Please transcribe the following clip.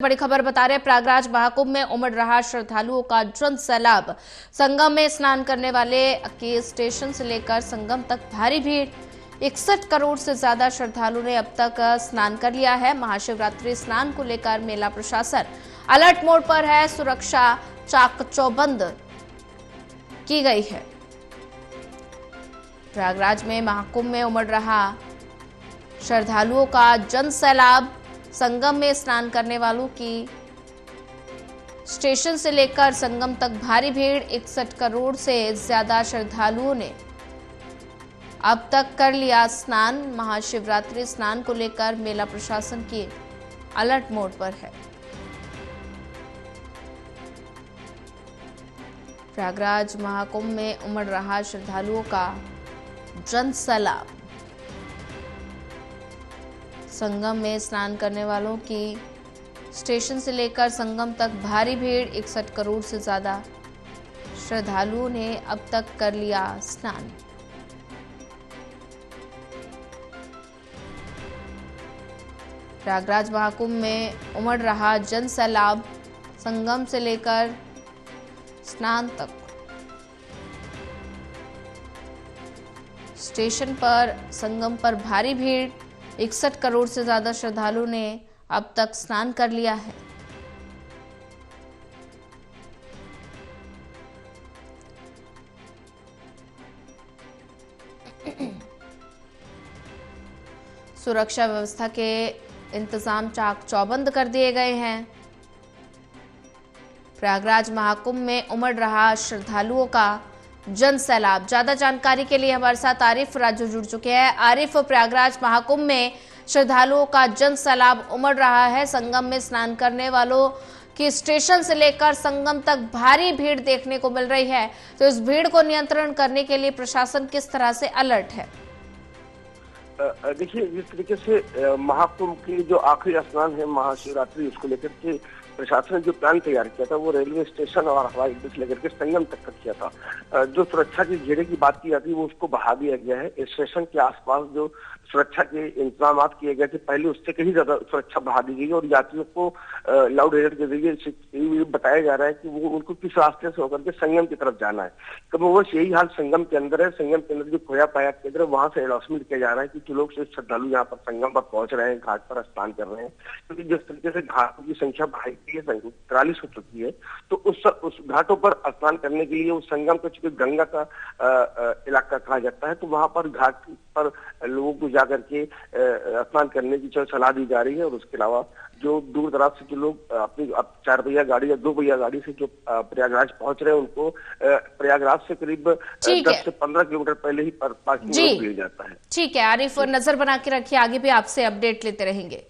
बड़ी खबर बता रहे हैं, प्रयागराज महाकुंभ में उमड़ रहा श्रद्धालुओं का जन सैलाब। संगम में स्नान करने वाले के स्टेशन से लेकर संगम तक भारी भीड़। 61 करोड़ से ज्यादा श्रद्धालुओं ने अब तक स्नान कर लिया है। महाशिवरात्रि स्नान को लेकर मेला प्रशासन अलर्ट मोड पर है। सुरक्षा चाक चौबंद की गई है। प्रयागराज में महाकुंभ में उमड़ रहा श्रद्धालुओं का जन सैलाब। संगम में स्नान करने वालों की स्टेशन से लेकर संगम तक भारी भीड़। 61 करोड़ से ज्यादा श्रद्धालुओं ने अब तक कर लिया स्नान। महाशिवरात्रि स्नान को लेकर मेला प्रशासन की अलर्ट मोड पर है। प्रयागराज महाकुंभ में उमड़ रहा श्रद्धालुओं का जन सैलाब। संगम में स्नान करने वालों की स्टेशन से लेकर संगम तक भारी भीड़। 61 करोड़ से ज्यादा श्रद्धालुओं ने अब तक कर लिया स्नान। प्रयागराज महाकुंभ में उमड़ रहा जन सैलाब। संगम से लेकर स्नान तक स्टेशन पर संगम पर भारी भीड़। 61 करोड़ से ज्यादा श्रद्धालुओं ने अब तक स्नान कर लिया है। सुरक्षा व्यवस्था के इंतजाम चाक चौबंद कर दिए गए हैं। प्रयागराज महाकुंभ में उमड़ रहा श्रद्धालुओं का जन सैलाब। ज्यादा जानकारी के लिए हमारे साथ आरिफ राजू जुड़ चुके हैं। आरिफ, प्रयागराज महाकुंभ में श्रद्धालुओं का जन सैलाब उमड़ रहा है। संगम में स्नान करने वालों की स्टेशन से लेकर संगम तक भारी भीड़ देखने को मिल रही है, तो इस भीड़ को नियंत्रण करने के लिए प्रशासन किस तरह से अलर्ट है? देखिए, जिस तरीके से महाकुंभ की जो आखिरी स्नान है महाशिवरात्रि, उसको लेकर के प्रशासन ने जो प्लान तैयार किया था वो रेलवे स्टेशन और हवाई अड्डे से लेकर के संगम तक का किया था। जो सुरक्षा की घेरे की बात की जाती है वो उसको बढ़ा दिया गया है। स्टेशन के आसपास जो सुरक्षा के इंतजाम किए गए थे पहले उससे कहीं ज्यादा सुरक्षा बढ़ा दी गई और यात्रियों को लाउड एलर्ट के जरिए बताया जा रहा है कि वो उनको किस रास्ते से होकर के संगम की तरफ जाना है। कमोबेश यही हाल संगम के अंदर है। संगम के अंदर जो खोया पाया केंद्र वहां से अनाउंसमेंट किया जा रहा है कि जो लोग श्रद्धालु यहाँ पर संगम पर पहुंच रहे हैं, घाट पर स्नान कर रहे हैं, क्योंकि जिस तरीके से घाटों की संख्या बढ़ाई गई है, 43 हो चुकी है, तो उस घाटों पर स्नान करने के लिए उस संगम को चूंकि गंगा का इलाका कहा जाता है, तो वहां पर घाट पर लोगों को जाकर के स्नान करने की सलाह दी जा रही है। और उसके अलावा जो दूर दराज से जो लोग अपनी 4 पहिया गाड़ी या 2 पहिया गाड़ी से जो प्रयागराज पहुंच रहे हैं उनको प्रयागराज से करीब 10 से 15 किलोमीटर पहले ही पार्किंग दिया जाता है। ठीक है आरिफ, नजर बना के रखिए, आगे भी आपसे अपडेट लेते रहेंगे।